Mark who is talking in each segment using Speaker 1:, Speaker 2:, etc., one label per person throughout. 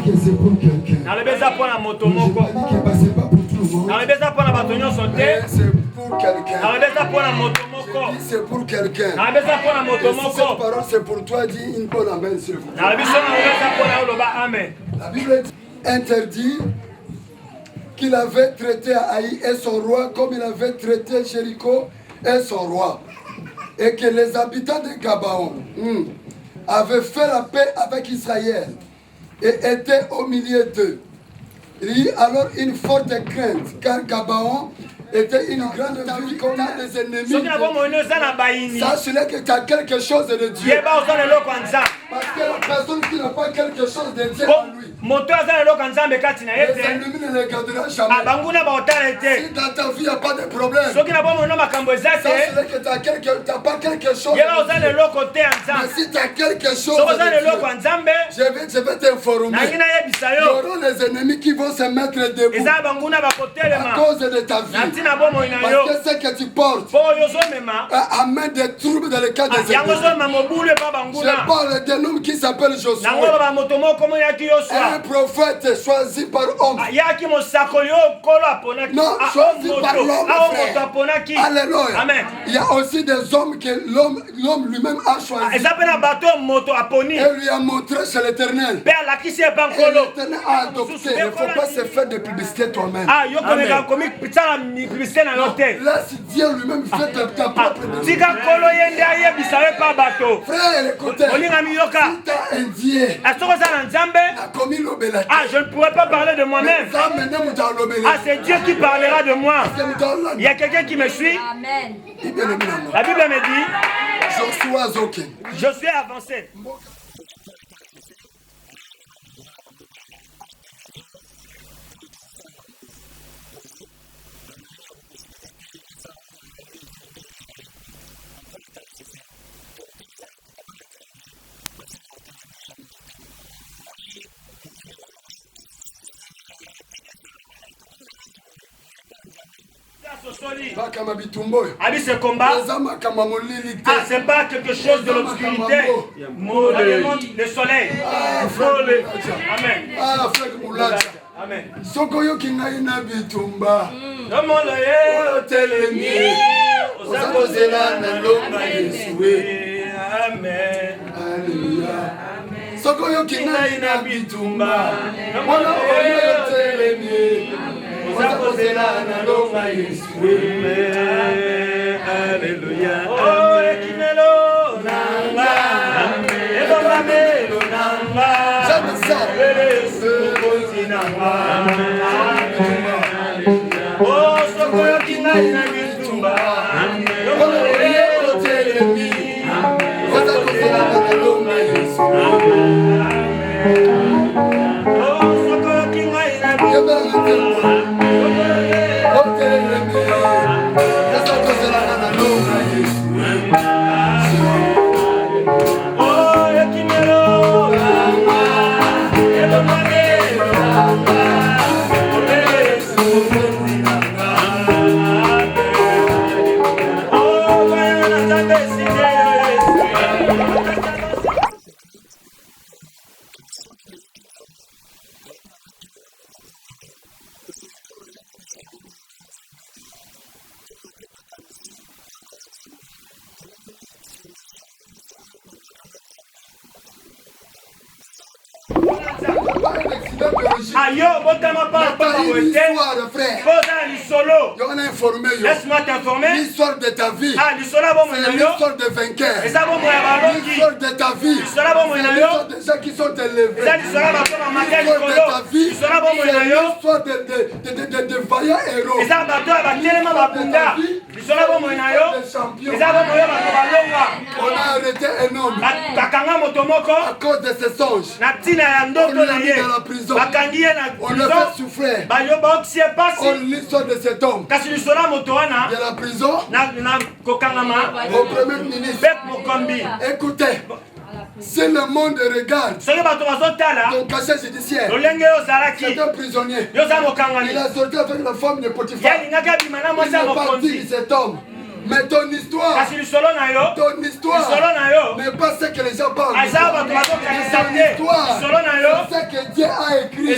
Speaker 1: que c'est pour quelqu'un.
Speaker 2: Je n'ai pas dit
Speaker 1: que c'est pas pour tout le monde.
Speaker 2: Mais
Speaker 1: c'est pour quelqu'un.
Speaker 2: Je
Speaker 1: dis c'est pour quelqu'un. Et si cette parole c'est pour toi, dis une bonne amen s'il vous plaît. La Bible interdit qu'il avait traité Haï et son roi comme il avait traité Jéricho et son roi. Et que les habitants de Gabaon avaient fait la paix avec Israël et étaient au milieu d'eux. Il y eut alors une forte crainte, car Gabaon était une grande ville qu'on a des ennemis. Sache que tu as quelque chose de Dieu. Parce que la personne qui n'a pas quelque chose de Dieu en lui, les ennemis ne les garderont jamais. Si dans ta vie il n'y a pas de problème, sache que tu n'as pas quelque chose de Dieu. Mais si tu as quelque chose de Dieu, je vais t'informer. Il y aura les ennemis qui vont se mettre debout à cause de ta vie. Parce que ce que tu portes amène des troubles dans le cas des ennemis. Je parle d'un homme qui s'appelle Josué. Un prophète choisi par homme. Non, choisi par l'homme. Alléluia. Il y a aussi des hommes que l'homme lui-même a choisi. Et lui a montré chez l'Éternel. Et l'Éternel a adopté. Il ne faut pas se faire de publicité toi-même. Laisse Dieu lui-même faire ta propre publicité. Frère, écoutez. Si t'as un Dieu a commis l'obéla.
Speaker 2: Je ne pourrais pas parler de moi-même. C'est Dieu qui parlera de moi. Il y a quelqu'un qui me suit.
Speaker 3: Amen.
Speaker 2: La Bible me dit je suis avancé. Ce combat, c'est pas quelque chose de l'obscurité. Le soleil. Amen. Amen.
Speaker 1: Sokoyo kingai na bitumba.
Speaker 2: Amen.
Speaker 1: Alléluia. Sokoyo kingai na bitumba. Mwana oyo telemi.
Speaker 2: Alléluia. Oh, ekimelo nanga. Ebomamelo nanga. Oh, sokoyo kingai na bitumba. Laisse-moi t'informer.
Speaker 1: L'histoire de ta vie.
Speaker 2: C'est
Speaker 1: l'histoire de vainqueurs. L'histoire de ta vie. L'histoire de gens qui sont élevés. L'histoire de ta vie. L'histoire de vaillants héros. L'histoire de ta vie. On a arrêté un homme à cause de ses songes. On l'a mis dans la prison. On le fait souffrir. On l'histoire de cet homme. De la prison au premier ministre. Écoutez, si le monde regarde ton cachet judiciaire, c'est un prisonnier. Il a sorti avec la femme de Potiphar. Il est parti, cet homme. Mais ton histoire,
Speaker 2: ton histoire
Speaker 1: n'est pas ce que les gens parlent.
Speaker 2: ton histoire,
Speaker 1: c'est ce que Dieu a écrit.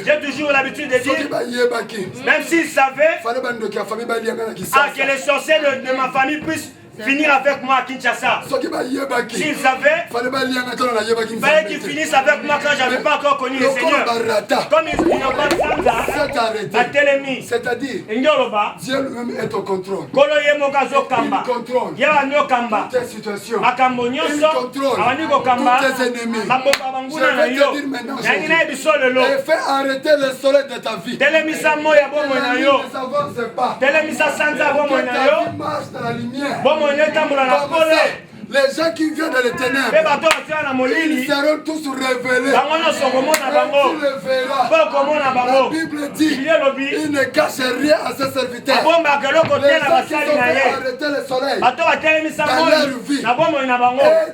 Speaker 2: J'ai toujours l'habitude de dire, même s'ils savaient que les sorciers de ma famille puissent finir avec moi à Kinshasa. S'ils savaient, il fallait qu'ils finissent avec moi quand je n'avais pas encore connu le Seigneur. Comme ils n'ont pas de Sanza,
Speaker 1: c'est-à-dire, Dieu lui-même est au contrôle. Il contrôle toutes tes situations. Il contrôle tous tes ennemis. Je vais te dire maintenant, et fais arrêter le soleil de ta vie. Ne s'avance pas. Que ta vie marche dans la lumière. Les gens qui viennent dans les ténèbres, ils seront tous révélés. Et tu le verras. La Bible dit, il ne cache rien à ses serviteurs. Les gens qui ont fait arrêter le soleil dans leur vie, et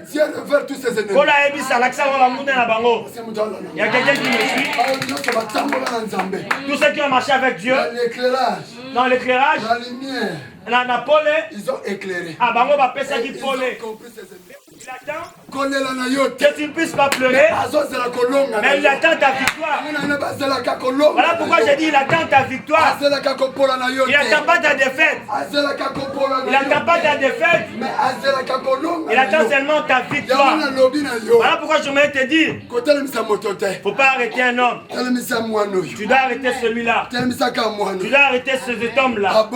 Speaker 1: Dieu révèle tous ses ennemis.
Speaker 2: Il y a quelqu'un qui me suit. Tous ceux qui ont marché avec Dieu, dans l'éclairage,
Speaker 1: la lumière, ils ont éclairé.
Speaker 2: Ils ont compris ses ennemis. Il attend que tu ne puisses pas pleurer, mais il attend ta victoire. Voilà pourquoi j'ai dit il attend ta victoire. Il n'attend pas ta défaite. Il n'attend pas ta défaite. Il attend seulement ta victoire. Voilà pourquoi je voulais te dire, il ne faut pas arrêter un homme. Tu dois arrêter celui-là. Tu dois arrêter cet homme-là.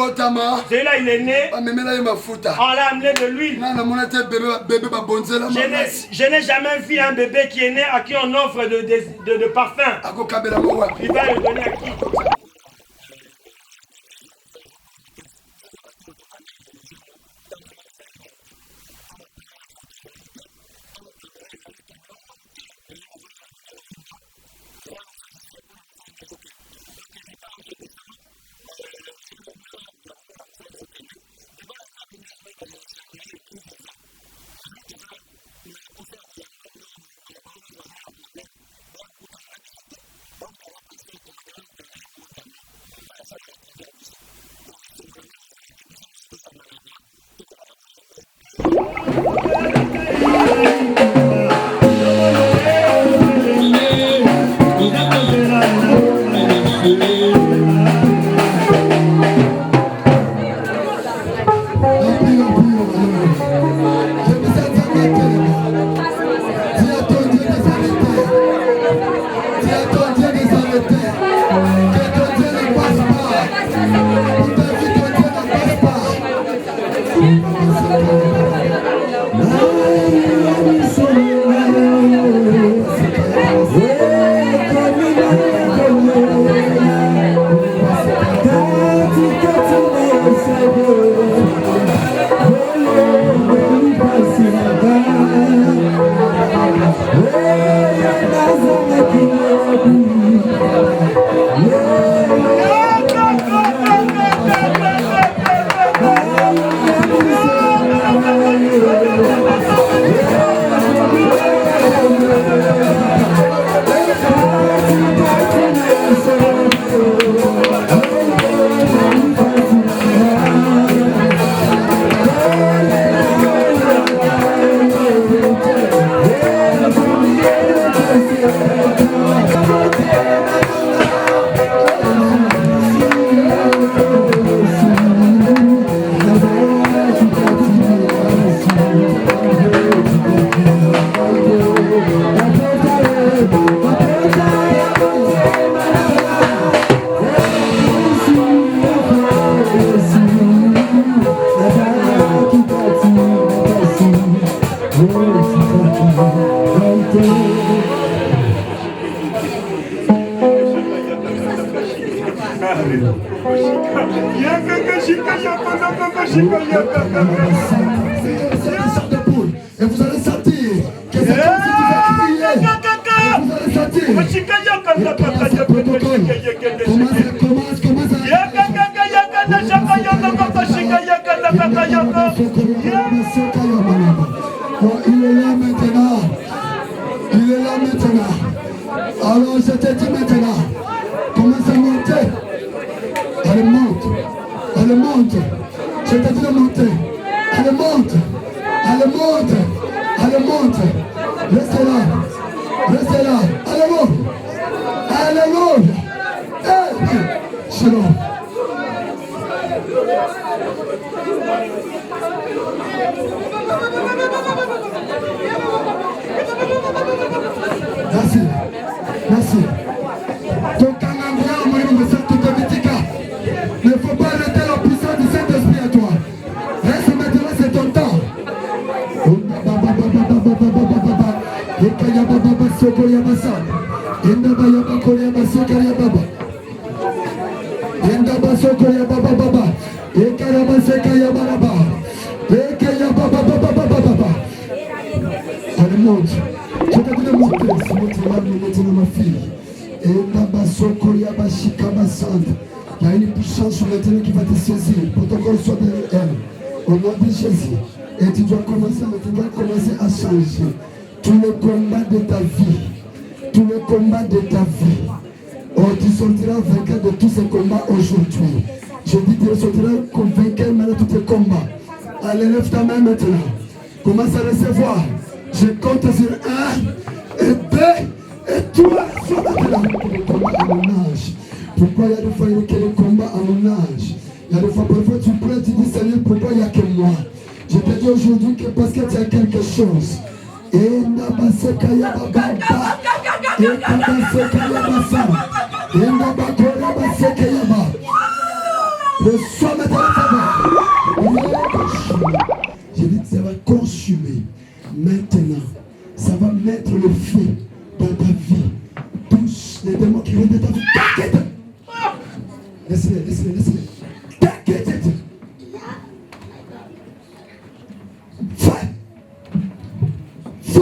Speaker 2: Celui-là, il est né. On l'a amené de l'huile. Je n'ai jamais vu un bébé qui est né à qui on offre de parfum. Il va le donner à qui?
Speaker 1: Et vous allez sentir que c'est comme si tu vas crier. Vous allez sentir. Il est là maintenant. Il est là maintenant. Alors je te dis maintenant, commence à monter. monte. Je t'ai dit de monter. Allez, monte. Allez, monte. Allez, monte. Restez là. Restez là. Alléluia. Alléluia. Hey. Shalom. Merci. Merci. Ton il ne faut pas arrêter la puissance du Saint-Esprit à toi. Reste maintenant, c'est ton temps. Allez, monte. Je t'ai dit de monter. C'est maintenant ma fille. Il y a une puissance maintenant qui va te saisir pour ton corps soit derrière elle. Au nom de Jésus. Et tu dois commencer à changer. Tous les combats de ta vie. Tous les combats de ta vie. Oh, tu sortiras vainqueur de tous ces combats aujourd'hui. Je dis que tu sortiras vainqueur maintenant de tous tes combats. Allez, lève ta main maintenant. Commence à recevoir. Je compte sur 1 et 2 et 3. Sois maintenant pour le combat à mon âge. Pourquoi il y a des fois il y a des combats à mon âge? Il y a des fois parfois tu prends, tu dis Seigneur, pourquoi il n'y a que moi? Je te dis aujourd'hui que parce que tu as quelque chose. Et reçois maintenant la faveur. Je dis que ça va consumer. Maintenant, ça va mettre le feu dans ta vie. Tous les démons qui viennent de ta vie. Laisse-les, laisse-les, laisse-les. Fais. Fais.